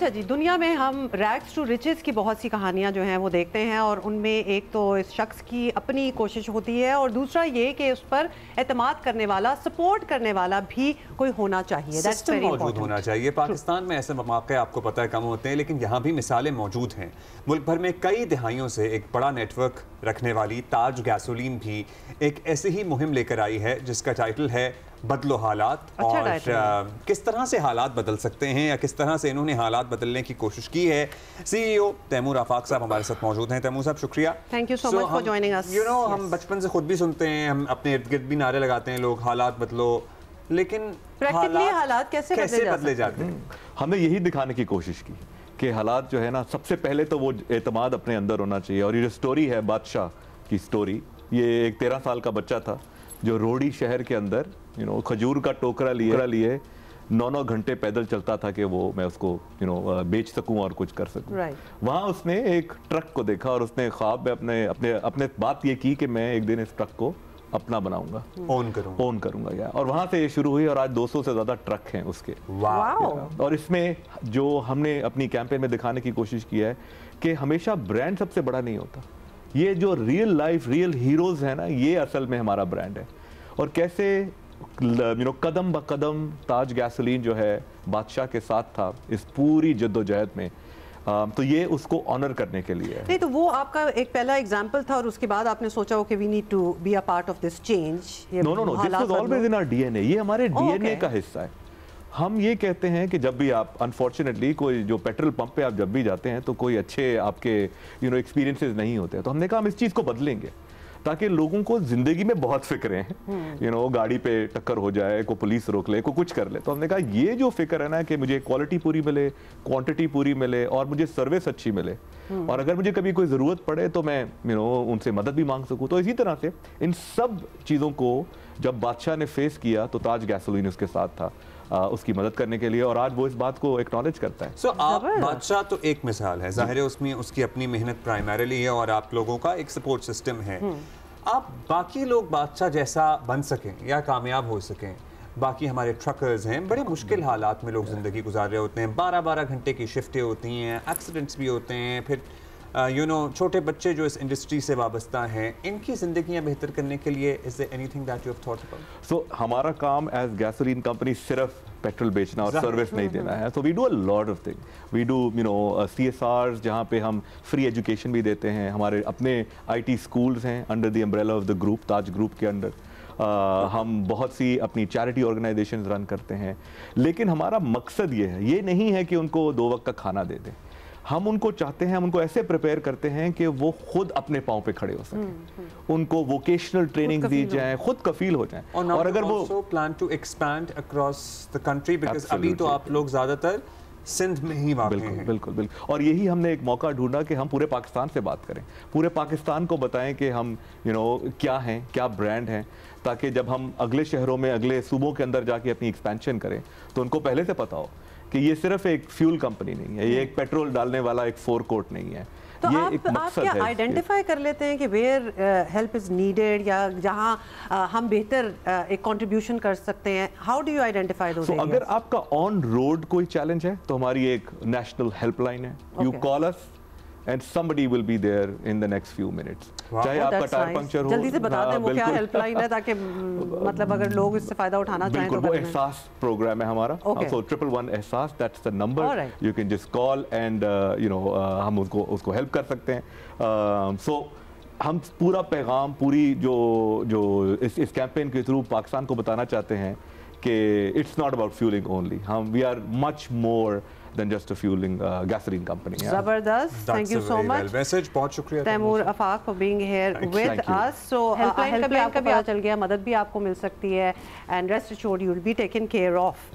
اچھا جی، دنیا میں ہم ریگز ٹو ریچز کی بہت سی کہانیاں جو ہیں وہ دیکھتے ہیں، اور ان میں ایک تو اس شخص کی اپنی کوشش ہوتی ہے، اور دوسرا یہ کہ اس پر اعتماد کرنے والا، سپورٹ کرنے والا بھی کوئی ہونا چاہیے. سسٹم موجود ہونا چاہیے. پاکستان میں ایسے مواقع آپ کو پتہ ہے کم ہوتے ہیں، لیکن یہاں بھی مثالیں موجود ہیں. ملک بھر میں کئی دہائیوں سے ایک بڑا نیٹ ورک رکھنے والی تاج گیسولین بھی ایک ایسی ہی مہم لے کر آئی ہے جس کا ٹائٹل ہے بدلو حالات. اور کس طرح سے حالات بدل سکتے ہیں یا کس طرح سے انہوں نے حالات بدلنے کی کوشش کی ہے. سی ای او تیمور آفاق صاحب ہمارے ساتھ موجود ہیں. تیمور صاحب شکریہ. Thank you so much for joining us. ہم بچپن سے خود بھی سنتے ہیں، ہم اپنے ارد گرد بھی نعرے لگاتے ہیں لوگ حالات بدلو، لیکن حالات کیسے بدلے جاتے ہیں؟ ہم نے یہی دکھانے کی کوشش کی کہ حالات جو ہے نا، سب سے پہلے تو وہ اعتماد اپنے اندر ہونا چاہیے. اور یہ جو سٹوری ہے بادشاہ کی سٹوری، یہ ایک 13 سال کا بچہ تھا جو روڑی شہر کے اندر کھجور کا ٹوکرا لیے 9 گھنٹے پیدل چلتا تھا کہ وہ میں اس کو بیچ سکوں اور کچھ کر سکوں. وہاں اس نے ایک ٹرک کو دیکھا اور اس نے خواب میں اپنے بات یہ کی کہ میں ایک دن اس ٹرک کو اپنا بناؤں گا، اون کروں گا. اور وہاں سے یہ شروع ہوئی اور آج 200 سے زیادہ ٹرک ہیں اس کے. اور اس میں جو ہم نے اپنی کیمپین میں دکھانے کی کوشش کی ہے کہ ہمیشہ برانڈ سب سے بڑا نہیں ہوتا. یہ جو ریئل لائف ریئل ہیروز ہیں نا، یہ اصل میں ہمارا برانڈ ہے. اور کیسے قدم بقدم تاج گیسولین جو ہے بادشاہ کے ساتھ تھا اس پوری جد و جہد میں، تو یہ اس کو آنر کرنے کے لیے ہے. نہیں تو وہ آپ کا ایک پہلا ایگزامپل تھا، اور اس کے بعد آپ نے سوچا ہو کہ we need to be a part of this change. No this was always in our D N A. یہ ہمارے ڈی این اے کا حصہ ہے. ہم یہ کہتے ہیں کہ جب بھی آپ انفارچونیٹلی کوئی جو پیٹرول پمپ پہ آپ جب بھی جاتے ہیں تو کوئی اچھے آپ کے ایکسپیرینسز نہیں ہوتے، تو ہم نے کہا ہم اس چیز کو بدلیں گے تاکہ لوگوں کو زندگی میں بہت فکریں ہیں. گاڑی پہ ٹکر ہو جائے، کوئی پولیس روک لے، کوئی کچھ کر لے، تو ہم نے کہا یہ جو فکر ہے نا کہ مجھے کوالٹی پوری ملے، کوانٹٹی پوری ملے اور مجھے سروس اچھی ملے، اور اگر مجھے کبھی کوئی ضرورت پڑے تو میں ان سے مدد بھی مانگ سکوں. تو اسی طرح سے ان سب چیزوں کو جب بادشاہ نے فیس کیا تو تاج گیسولین اس کے ساتھ تھا اس کی مدد کرنے کے لیے، اور آج وہ اس بات کو ایکنالج کرتا ہے. آپ بادشاہ تو ایک مثال ہے، ظاہر ہے اس میں اس کی اپنی محنت پرائمریلی ہے اور آپ لوگوں کا ایک سپورٹ سسٹم ہے. آپ باقی لوگ بادشاہ جیسا بن سکیں یا کامیاب ہو سکیں، باقی ہمارے ٹرکرز ہیں، بڑے مشکل حالات میں لوگ زندگی گزار رہے ہوتے ہیں، 12 گھنٹے کی شفٹیں ہوتی ہیں، ایکسیڈنٹس بھی ہوتے ہیں، پھر چھوٹے بچے جو اس انڈسٹری سے وابستہ ہیں، ان کی زندگیاں بہتر کرنے کے لیے is there anything that you have thought about? So ہمارا کام ایز گیسولین کمپنی صرف پیٹرول بیچنا اور سروس نہیں دینا ہے. So we do a lot of things. We do CSRs جہاں پہ ہم فری ایجوکیشن بھی دیتے ہیں. ہمارے اپنے IT اسکولز ہیں under the umbrella of the group, Taj group کے انڈر. ہم بہت سی اپنی چیریٹی آرگنائزیشنز رن کرتے ہیں. لیکن ہمارا مقصد یہ نہیں ہے کہ ان کو 2 وقت کا کھانا دے دیں. ہم ان کو چاہتے ہیں، ہم ان کو ایسے پریپیئر کرتے ہیں کہ وہ خود اپنے پاؤں پہ کھڑے ہو سکیں، ان کو ووکیشنل ٹریننگ دی جائیں، خود کفیل ہو جائیں. اور اگر وہ plan to expand across the country, because ابھی تو آپ لوگ زیادہ تر سندھ میں ہی واقع ہیں. بالکل. اور یہی ہم نے ایک موقع ڈھونڈا کہ ہم پورے پاکستان سے بات کریں، پورے پاکستان کو بتائیں کہ ہم کیا ہیں، کیا برانڈ ہیں، تاکہ جب ہم اگلے شہروں میں، اگلے صوبوں کے اندر جا کے اپنی ایکسپینشن کریں تو ان کو پہلے سے پتا ہو کہ یہ صرف ایک فیول کمپنی نہیں ہے، یہ ایک پیٹرول ڈالنے والا ایک فور کورٹ نہیں ہے. تو آپ کیا آئیڈینٹیفائی کر لیتے ہیں کہ ویئر ہیلپ از نیڈیڈ یا جہاں ہم بہتر ایک کنٹریبیوشن کر سکتے ہیں؟ How do you identify those areas? اگر آپ کا آن روڈ کوئی چیلنج ہے تو ہماری ایک نیشنل ہیلپ لائن ہے. You call us and somebody will be there in the next few minutes. چاہے آپ کا ٹائر پنکچر ہو، جلدی سے بتا دیں وہ کیا ہیلپ لائن ہے تاکہ مطلب اگر لوگ اس سے فائدہ اٹھانا چاہیں تو. بالکل، وہ احساس پروگرام ہے ہمارا. So 111 احساس، that's the number. You can just call and ہم اس کو ہیلپ کر سکتے ہیں. So ہم پورا پیغام، پوری جو اس کیمپین کے تھرو پاکستان کو بتانا چاہتے ہیں کہ it's not about fueling only. We are much more than just a fueling gasoline company. Zabardast. Thank you so much. Message بہت شکریہ Taimur Afaq for being here with us. So help line کا بھی آپ کو پتا چل گیا، مدد بھی آپ کو مل سکتی ہے, and rest assured you will be taken care of.